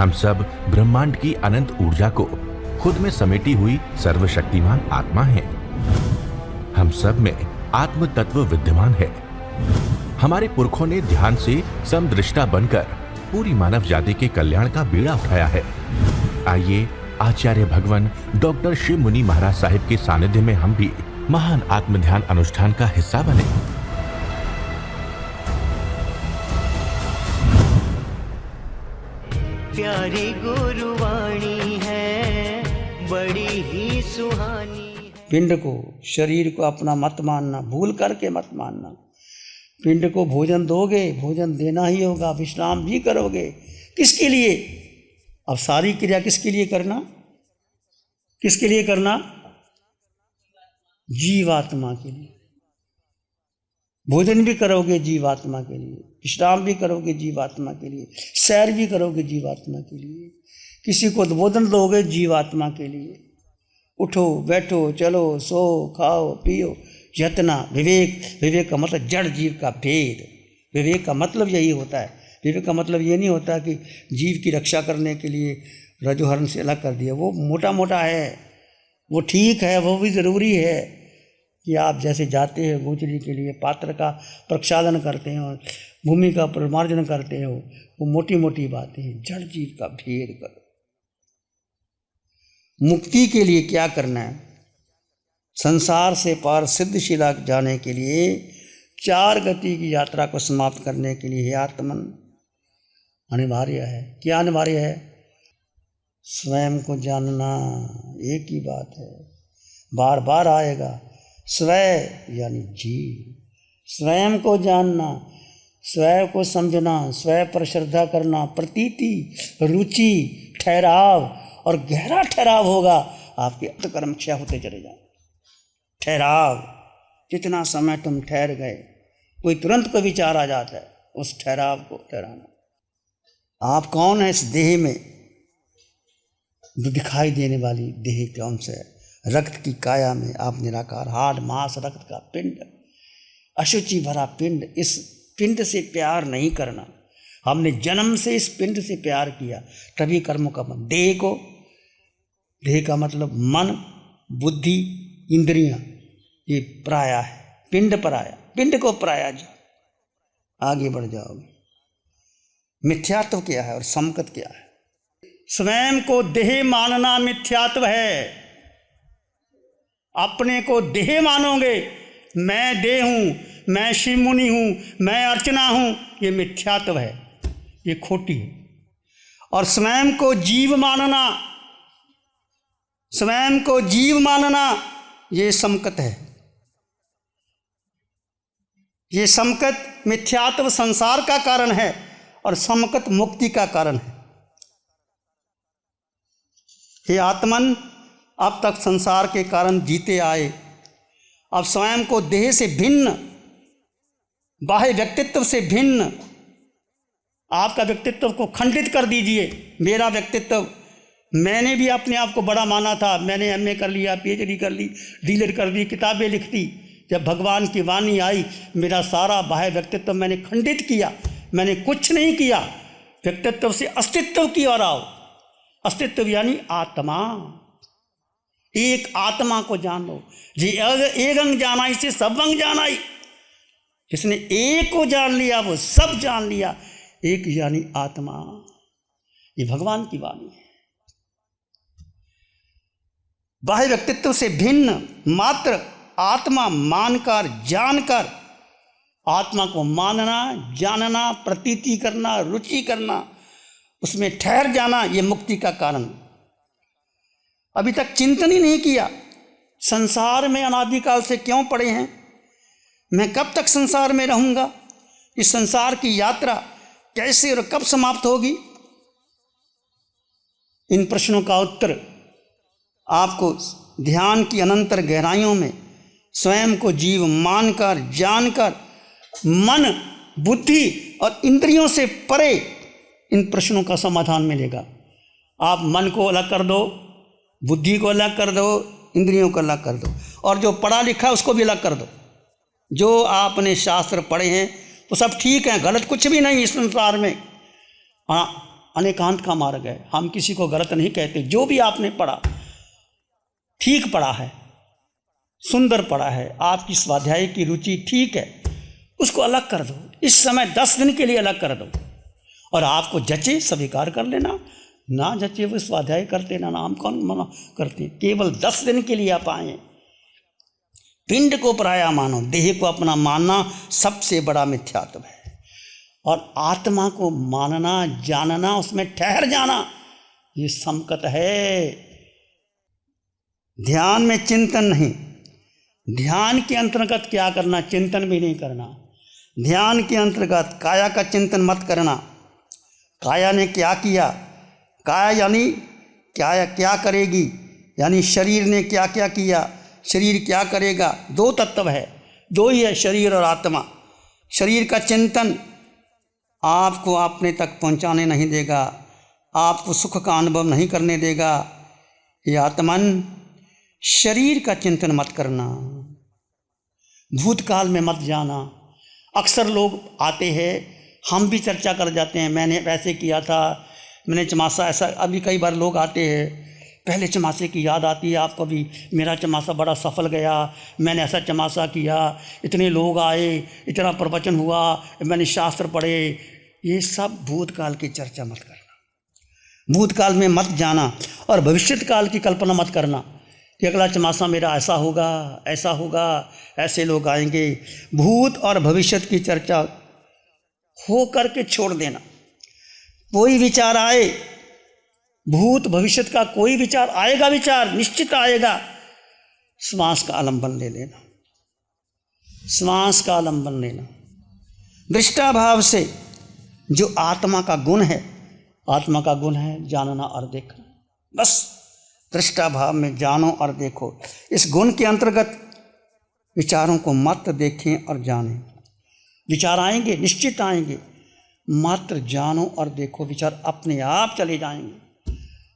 हम सब ब्रह्मांड की अनंत ऊर्जा को खुद में समेटी हुई सर्वशक्तिमान आत्मा हैं। हम सब में आत्म तत्व विद्यमान है। हमारे पुरखों ने ध्यान से समदृष्टा बनकर पूरी मानव जाति के कल्याण का बीड़ा उठाया है। आइए आचार्य भगवान डॉक्टर शिव मुनि महाराज साहिब के सानिध्य में हम भी महान आत्म ध्यान अनुष्ठान का हिस्सा बने। प्यारी गुरुवाणी है, बड़ी ही सुहानी है। पिंड को, शरीर को अपना मत मानना, भूल करके मत मानना। पिंड को भोजन दोगे, भोजन देना ही होगा, विश्राम भी करोगे। किसके लिए? अब सारी क्रिया किसके लिए करना? किसके लिए करना? जीवात्मा के लिए। भोजन भी करोगे जीवात्मा के लिए, विश्राम भी करोगे जीवात्मा के लिए, सैर भी करोगे जीवात्मा के लिए। किसी को भोजन दोगे जीवात्मा के लिए। उठो बैठो चलो सो खाओ पियो, यतना विवेक। विवेक का मतलब जड़ जीव का भेद। विवेक का मतलब यही होता है। विवेक का मतलब ये नहीं होता कि जीव की रक्षा करने के लिए रजोहरण से अलग कर दिया। वो मोटा मोटा है, वो ठीक है, वो भी ज़रूरी है कि आप जैसे जाते हो गोचरी के लिए, पात्र का प्रक्षालन करते हो, भूमि का परिमार्जन करते हो, वो मोटी मोटी बातें हैं। जड़ जीव का भेद करो। मुक्ति के लिए क्या करना है? संसार से पार सिद्धशिला जाने के लिए, 4 गति की यात्रा को समाप्त करने के लिए हे आत्मन अनिवार्य है। क्या अनिवार्य है? स्वयं को जानना। एक ही बात है, बार बार आएगा। स्वयं यानी जीव, स्वयं को जानना, स्वयं को समझना, स्वयं पर श्रद्धा करना, प्रतीति, रुचि, ठहराव, और गहरा ठहराव होगा। आपके अंतकर्म क्षय होते चले जाए। ठहराव, जितना समय तुम ठहर गए, कोई तुरंत कोई विचार आ जाता है, उस ठहराव को ठहराना। आप कौन है इस देह में? जो दिखाई देने वाली देह कौन से है? रक्त की काया में आप निराकार, हाड मांस रक्त का पिंड, अशुचि भरा पिंड। इस पिंड से प्यार नहीं करना। हमने जन्म से इस पिंड से प्यार किया, तभी कर्मों का मन। देह को, देह का मतलब मन, बुद्धि, इंद्रियां, ये पराया है। पिंड पराया, पिंड को पराया जाओ, आगे बढ़ जाओगे। मिथ्यात्व क्या है और समकत क्या है? स्वयं को देह मानना मिथ्यात्व है। अपने को देह मानोगे, मैं देह हूं, मैं शिव मुनि हूं, मैं अर्चना हूं, ये मिथ्यात्व है, ये खोटी है। और स्वयं को जीव मानना, स्वयं को जीव मानना, ये समकत है। ये समकत मिथ्यात्व संसार का कारण है और समकत मुक्ति का कारण है। हे आत्मन, अब तक संसार के कारण जीते आए, अब स्वयं को देह से भिन्न, बाह्य व्यक्तित्व से भिन्न, आपका व्यक्तित्व को खंडित कर दीजिए। मेरा व्यक्तित्व, मैंने भी अपने आप को बड़ा माना था। मैंने एमए कर लिया, पीएचडी कर ली, डीलिट कर दी, किताबें लिख दी। जब भगवान की वाणी आई, मेरा सारा बाह्य व्यक्तित्व मैंने खंडित किया। मैंने कुछ नहीं किया। व्यक्तित्व से अस्तित्व की ओर आओ। अस्तित्व यानी आत्मा। एक आत्मा को जान लो। जी एक अंग जाना, इसे सब अंग जाना ही। जिसने एक को जान लिया वो सब जान लिया। एक यानी आत्मा। ये भगवान की वाणी है। बाह्य व्यक्तित्व से भिन्न मात्र आत्मा मानकर, जानकर, आत्मा को मानना, जानना, प्रतीति करना, रुचि करना, उसमें ठहर जाना, ये मुक्ति का कारण। अभी तक चिंतन ही नहीं किया। संसार में अनादिकाल से क्यों पड़े हैं? मैं कब तक संसार में रहूंगा? इस संसार की यात्रा कैसे और कब समाप्त होगी? इन प्रश्नों का उत्तर आपको ध्यान की अनंतर गहराइयों में स्वयं को जीव मानकर, जानकर, मन, बुद्धि और इंद्रियों से परे इन प्रश्नों का समाधान मिलेगा। आप मन को अलग कर दो, बुद्धि को अलग कर दो, इंद्रियों को अलग कर दो, और जो पढ़ा लिखा उसको भी अलग कर दो। जो आपने शास्त्र पढ़े हैं वो सब ठीक हैं, गलत कुछ भी नहीं इस संसार में। हाँ, अनेकांत का मार्ग है। हम किसी को गलत नहीं कहते, जो भी आपने पढ़ा ठीक पढ़ा है, सुंदर पढ़ा है, आपकी स्वाध्याय की रुचि ठीक है, उसको अलग कर दो। इस समय 10 दिन के लिए अलग कर दो, और आपको जचे स्वीकार कर लेना, ना जचे वो स्वाध्याय करते ना, हम कौन मना करते। केवल 10 दिन के लिए आप आए। पिंड को पराया मानो, देह को अपना मानना सबसे बड़ा मिथ्यात्व है। और आत्मा को मानना, जानना, उसमें ठहर जाना, ये संकट है। ध्यान में चिंतन नहीं, ध्यान के अंतर्गत क्या करना, चिंतन भी नहीं करना। ध्यान के अंतर्गत काया का चिंतन मत करना। काया ने क्या किया, काया यानी क्या करेगी, यानी शरीर ने क्या क्या किया, शरीर क्या करेगा। 2 तत्व है, 2 ही है, शरीर और आत्मा। शरीर का चिंतन आपको अपने तक पहुंचाने नहीं देगा, आपको सुख का अनुभव नहीं करने देगा। ये आत्मन, शरीर का चिंतन मत करना, भूतकाल में मत जाना। अक्सर लोग आते हैं, हम भी चर्चा कर जाते हैं, मैंने वैसे किया था, मैंने चमासा ऐसा। अभी कई बार लोग आते हैं, पहले चमासे की याद आती है आपको भी, मेरा चमासा बड़ा सफल गया, मैंने ऐसा चमासा किया, इतने लोग आए, इतना प्रवचन हुआ, मैंने शास्त्र पढ़े। ये सब भूतकाल की चर्चा मत करना, भूतकाल में मत जाना, और भविष्यत काल की कल्पना मत करना कि अगला चमासा मेरा ऐसा होगा, ऐसा होगा, ऐसे लोग आएंगे। भूत और भविष्यत की चर्चा हो करके छोड़ देना। कोई विचार आए, भूत भविष्यत का कोई विचार आएगा, विचार निश्चित आएगा, श्वास का आलंबन ले लेना, श्वास का आलंबन लेना। दृष्टाभाव से जो आत्मा का गुण है, आत्मा का गुण है जानना और देखना। बस दृष्टाभाव में जानो और देखो। इस गुण के अंतर्गत विचारों को मत देखें और जानें। विचार आएंगे, निश्चित आएंगे, मात्र जानो और देखो, विचार अपने आप चले जाएंगे,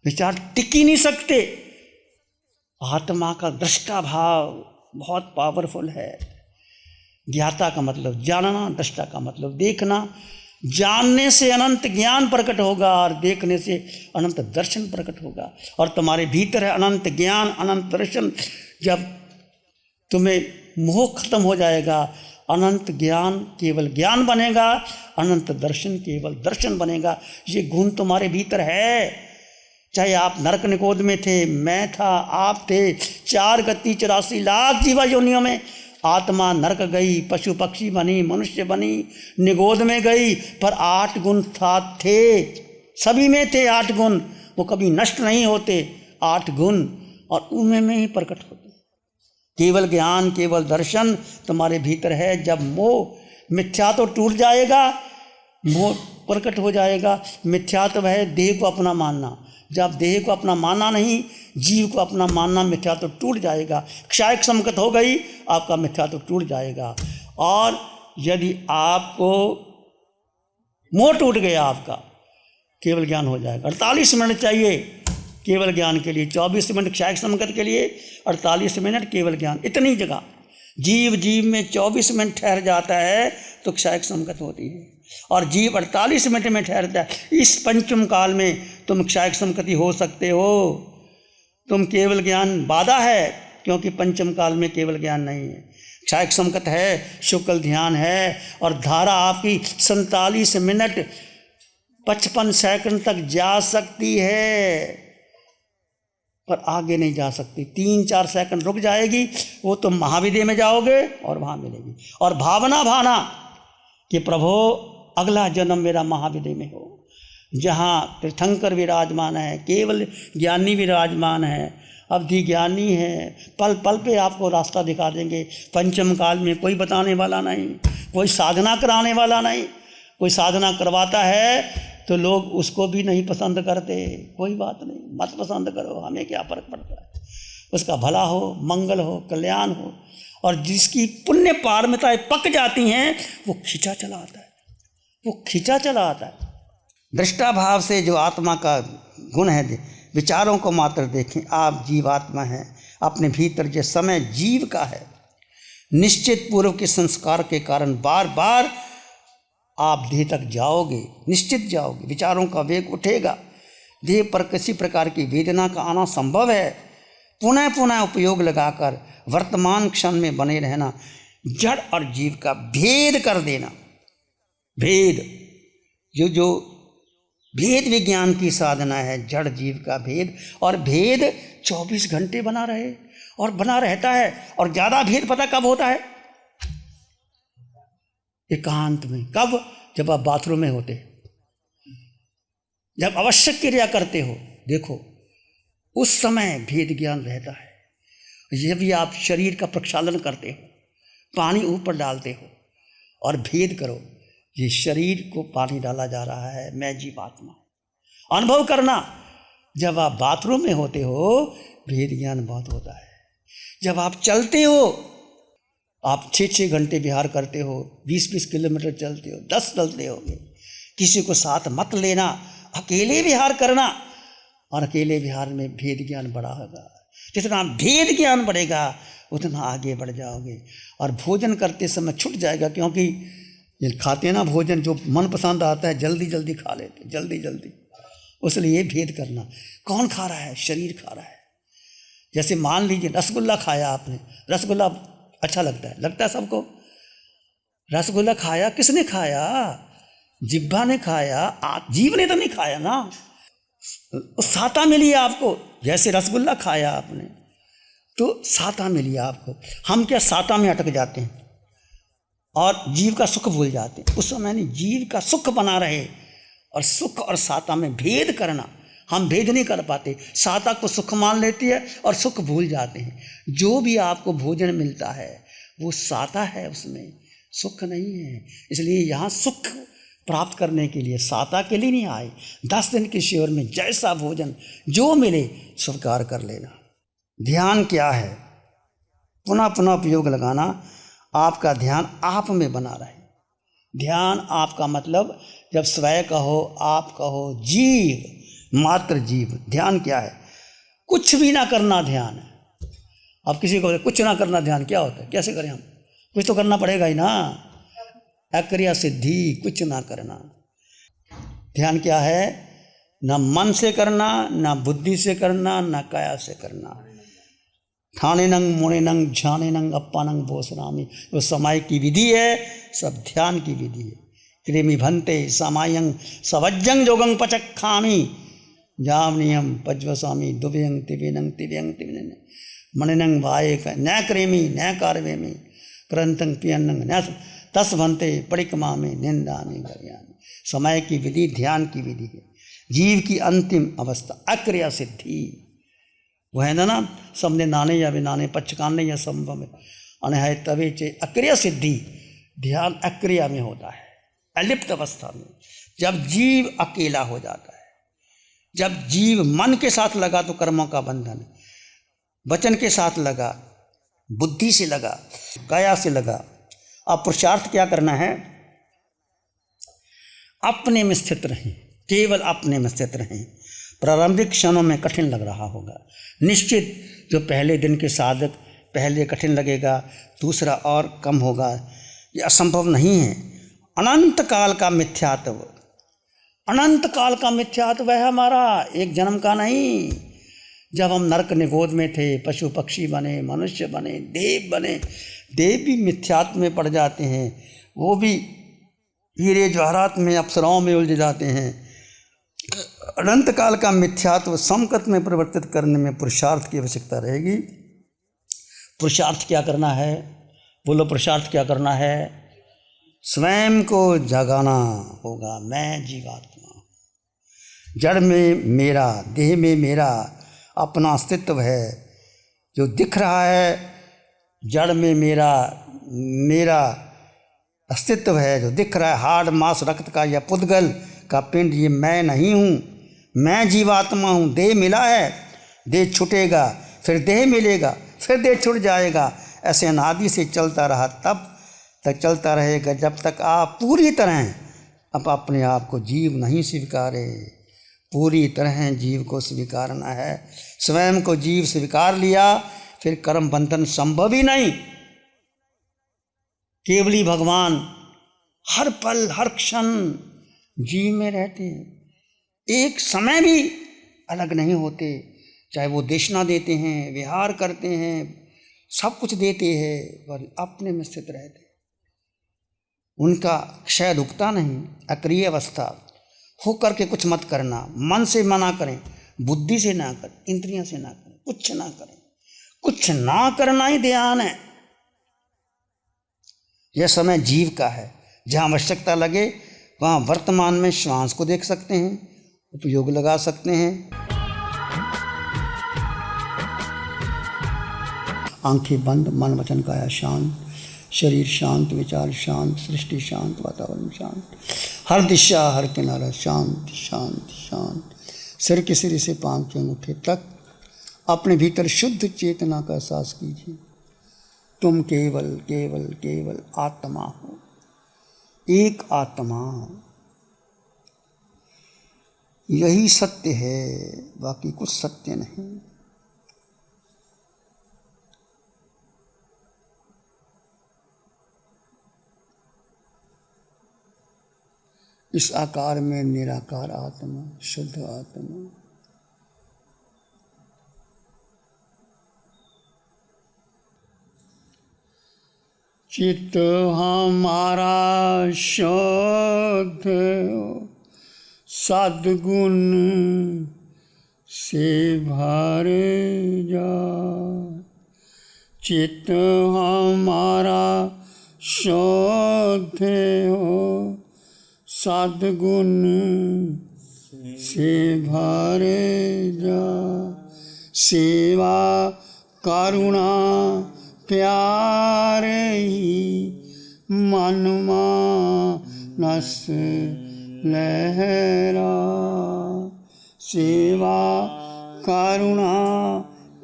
विचार टिक ही नहीं सकते। आत्मा का दृष्टाभाव बहुत पावरफुल है। ज्ञाता का मतलब जानना, दृष्टा का मतलब देखना। जानने से अनंत ज्ञान प्रकट होगा और देखने से अनंत दर्शन प्रकट होगा, और तुम्हारे भीतर है अनंत ज्ञान, अनंत दर्शन। जब तुम्हें मोह खत्म हो जाएगा, अनंत ज्ञान केवल ज्ञान बनेगा, अनंत दर्शन केवल दर्शन बनेगा। ये गुण तुम्हारे भीतर है। चाहे आप नरक निकोद में थे, मैं था, आप थे, 4 गति 84 लाख जीवा योनियों में आत्मा नरक गई, पशु पक्षी बनी, मनुष्य बनी, निगोद में गई, पर 8 गुण थे, सभी में थे 8 गुण, वो कभी नष्ट नहीं होते 8 गुण, और उनमें में ही प्रकट होते। केवल ज्ञान, केवल दर्शन तुम्हारे भीतर है। जब मोह मिथ्या तो टूट जाएगा, मोह प्रकट हो जाएगा। मिथ्या तो है देह को अपना मानना, जब देह को अपना मानना नहीं, जीव को अपना मानना, मिथ्या तो टूट जाएगा। क्षायक संकट हो गई, आपका मिथ्या तो टूट जाएगा। और यदि आपको मोह टूट गया, आपका केवल ज्ञान हो जाएगा। 48 मिनट चाहिए केवल ज्ञान के लिए, 24 मिनट क्षायक संकट के लिए, 48 मिनट केवल ज्ञान। इतनी जगह जीव में 24 मिनट ठहर जाता है तो क्षायक संकट होती है, और जीव 48 मिनट में ठहरता है। इस पंचम काल में तुम क्षायक संकति हो सकते हो। तुम केवल ज्ञान बाधा है, क्योंकि पंचम काल में केवल ज्ञान नहीं है, क्षायक संकट है, शुक्ल ध्यान है, और धारा आपकी 47 मिनट 55 सेकंड तक जा सकती है, पर आगे नहीं जा सकती। 3-4 सेकंड रुक जाएगी, वो तुम महाविद्या में जाओगे और वहाँ मिलेगी। और भावना भाना कि प्रभु अगला जन्म मेरा महाविद्या में हो, जहाँ तीर्थंकर विराजमान है, केवल ज्ञानी विराजमान है, अवधि ज्ञानी है, पल पल पे आपको रास्ता दिखा देंगे। पंचम काल में कोई बताने वाला नहीं, कोई साधना कराने वाला नहीं। कोई साधना करवाता है तो लोग उसको भी नहीं पसंद करते। कोई बात नहीं, मत पसंद करो, हमें क्या फर्क पड़ता है। उसका भला हो, मंगल हो, कल्याण हो। और जिसकी पुण्य पारमिताएं पक जाती हैं, वो खींचा चला आता है, वो खींचा चला आता है। दृष्टाभाव से जो आत्मा का गुण है, विचारों को मात्र देखें। आप जीवात्मा हैं, अपने भीतर जो समय जीव का है, निश्चित पूर्व के संस्कार के कारण बार बार आप देह तक जाओगे, निश्चित जाओगे। विचारों का वेग उठेगा, देह पर किसी प्रकार की वेदना का आना संभव है। पुनः पुनः उपयोग लगाकर वर्तमान क्षण में बने रहना, जड़ और जीव का भेद कर देना। भेद जो भेद विज्ञान की साधना है, जड़ जीव का भेद। और भेद 24 घंटे बना रहे और बना रहता है। और ज़्यादा भेद पता कब होता है? एकांत में। कब? जब आप बाथरूम में होते, जब आवश्यक क्रिया करते हो, देखो उस समय भेद ज्ञान रहता है। यह भी आप शरीर का प्रक्षालन करते हो, पानी ऊपर डालते हो और भेद करो, ये शरीर को पानी डाला जा रहा है, मैं जीवात्मा। अनुभव करना, जब आप बाथरूम में होते हो भेद ज्ञान बहुत होता है। जब आप चलते हो, आप 6-6 घंटे विहार करते हो, 20-20 किलोमीटर चलते हो, 10 चलते होगे, किसी को साथ मत लेना, अकेले विहार करना। और अकेले विहार में भेद ज्ञान बड़ा होगा। जितना भेद ज्ञान बढ़ेगा उतना आगे बढ़ जाओगे। और भोजन करते समय छूट जाएगा, क्योंकि ये खाते ना भोजन, जो मन पसंद आता है जल्दी जल्दी खा लेते, जल्दी जल्दी। उसलिए भेद करना, कौन खा रहा है? शरीर खा रहा है। जैसे मान लीजिए रसगुल्ला खाया आपने, रसगुल्ला अच्छा लगता है सबको। रसगुल्ला खाया, किसने खाया? जिह्वा ने खाया, जीव ने तो नहीं खाया ना। साता मिली आपको, जैसे रसगुल्ला खाया आपने तो साता मिली आपको। हम क्या साता में अटक जाते हैं और जीव का सुख भूल जाते हैं। उस समय नहीं, जीव का सुख बना रहे। और सुख और साता में भेद करना, हम भेद नहीं कर पाते। साता को सुख मान लेती है और सुख भूल जाते हैं। जो भी आपको भोजन मिलता है वो साता है, उसमें सुख नहीं है। इसलिए यहाँ सुख प्राप्त करने के लिए साता के लिए नहीं आए। 10 दिन के शिविर में जैसा भोजन जो मिले स्वीकार कर लेना। ध्यान क्या है? पुनः पुनः उपयोग लगाना, आपका ध्यान आप में बना रहे। ध्यान आपका मतलब जब स्वयं कहो, आप कहो, जीव, मात्र जीव। ध्यान क्या है? कुछ भी ना करना ध्यान है। अब किसी को कुछ ना करना ध्यान क्या होता है? कैसे करें हम? कुछ तो करना पड़ेगा ही ना। अक्रिया सिद्धि, कुछ ना करना। ध्यान क्या है? ना मन से करना, ना बुद्धि से करना, ना काया से करना। ठाणे नंग मोणे नंग झाने नंग अप्पा नंग बोसरामी, वो समय की विधि है, सब ध्यान की विधि है। कृमि भंते समायंग सवज्जंग जोगंग पचखामी जावनियम पज्वसामी दुव्यंग तिव्यंग तिव्यंग तिव्यंग मणिनंग भाए न क्रेमी न कार्वेमी प्रंतंग पियन्नंग न तस भंते परिक्रमा में निंदामी गरियामी। समय की विधि ध्यान की विधि है। जीव की अंतिम अवस्था अक्रिया सिद्धि, वो है ना, सबने नाने या बिनाने पचकाने या संभव अनहय तवे चे अक्रिया सिद्धि। ध्यान अक्रिया में होता है, अलिप्त अवस्था में। जब जीव अकेला हो जाता है, जब जीव मन के साथ लगा तो कर्मों का बंधन, वचन के साथ लगा, बुद्धि से लगा, काया से लगा। अब पुरुषार्थ क्या करना है? अपने में स्थित रहें, केवल अपने में स्थित रहें। प्रारंभिक क्षणों में कठिन लग रहा होगा, निश्चित जो पहले दिन के साधक पहले कठिन लगेगा, दूसरा और कम होगा, ये असंभव नहीं है। अनंत काल का मिथ्यात्व, अनंत काल का मिथ्यात्व है हमारा, एक जन्म का नहीं। जब हम नरक निगोद में थे, पशु पक्षी बने, मनुष्य बने, देव बने, देव भी मिथ्यात्व में पड़ जाते हैं, वो भी हीरे जवाहरात में, अप्सराओं में उलझ जाते हैं। अनंत काल का मिथ्यात्व समकत में परिवर्तित करने में पुरुषार्थ की आवश्यकता रहेगी। पुरुषार्थ क्या करना है? बोलो, पुरुषार्थ क्या करना है? स्वयं को जगाना होगा। मैं जीवात्मा, जड़ में मेरा, देह में मेरा अपना अस्तित्व है। जो दिख रहा है जड़ में मेरा अस्तित्व है, जो दिख रहा है हाड़ मांस रक्त का या पुद्गल का पिंड, ये मैं नहीं हूँ। मैं जीवात्मा हूँ। देह मिला है, देह छूटेगा, फिर देह मिलेगा, फिर देह छूट जाएगा। ऐसे अनादि से चलता रहा, तब तक चलता रहेगा जब तक आप पूरी तरह अपने आप को जीव नहीं स्वीकारे। पूरी तरह जीव को स्वीकारना है। स्वयं को जीव स्वीकार लिया, फिर कर्म बंधन संभव ही नहीं। केवली भगवान हर पल हर क्षण जीव में रहते हैं, एक समय भी अलग नहीं होते। चाहे वो देशना देते हैं, विहार करते हैं, सब कुछ देते हैं, पर अपने में स्थित रहते। उनका क्षय रुकता नहीं। अक्रिय अवस्था हो करके कुछ मत करना, मन से मना करें, बुद्धि से ना करें, इंद्रियों से ना करें, कुछ ना करें। कुछ ना करना ही ध्यान है। यह समय जीव का है। जहाँ आवश्यकता लगे वहाँ वर्तमान में श्वास को देख सकते हैं, उपयोग लगा सकते हैं। आंखें बंद, मन वचन काया शांत, शरीर शांत, विचार शांत, सृष्टि शांत, वातावरण शांत, हर दिशा हर किनारा शांत शांत शांत। सिर के सिरे से पांव के अंगूठे तक अपने भीतर शुद्ध चेतना का एहसास कीजिए। तुम केवल केवल केवल आत्मा हो, एक आत्मा। यही सत्य है, बाकी कुछ सत्य नहीं। इस आकार में निराकार आत्मा, शुद्ध आत्मा। चित्त हमारा शुद्ध सद्गुण से भर जाए। चित्त हमारा शुद्ध हो सद्गुण से भर जाए। सेवा करुणा प्यार ही मन मानस लहरा। सेवा करुणा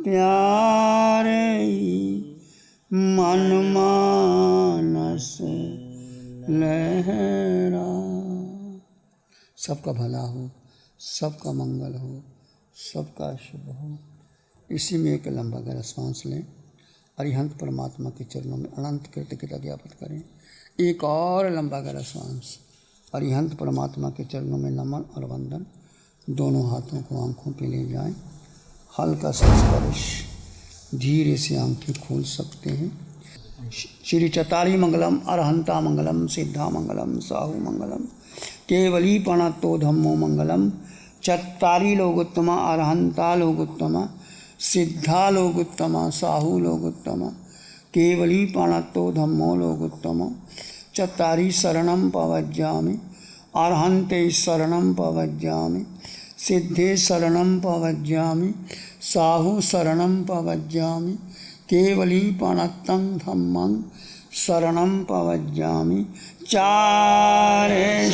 प्यार ही मन मानस लहरा। सबका भला हो, सबका मंगल हो, सबका शुभ हो। इसी में एक लंबा गहरा सांस लें। अरिहंत परमात्मा के चरणों में अनंत कृतज्ञता ज्ञापित करें। एक और लंबा गहरा सांस। अरिहंत परमात्मा के चरणों में नमन और वंदन। दोनों हाथों को आंखों पे ले जाएं। हल्का सा स्पर्श, धीरे से आंखें खोल सकते हैं। श्री चतारी मंगलम, अरहंता मंगलम, सिद्धा मंगलम, साहू मंगलम, केवली प्रणतो धम्मो मंगलम। चत्तारी लोगोत्तमा, अरहंता लोगोत्तमा, सिद्धा लोगोत्तमा, साहू लोगोत्तमा, केवली प्रणतो धम्मो लोगोत्तमा। चत्तारी शरणं पवज्जामि, अरहन्ते शरणं पवज्जामि, सिद्धे शरणं पवज्जामि, साहू शरणं पवज्जामि, केवली प्रणतं धम्मं शरणं पवज्जामि। चारे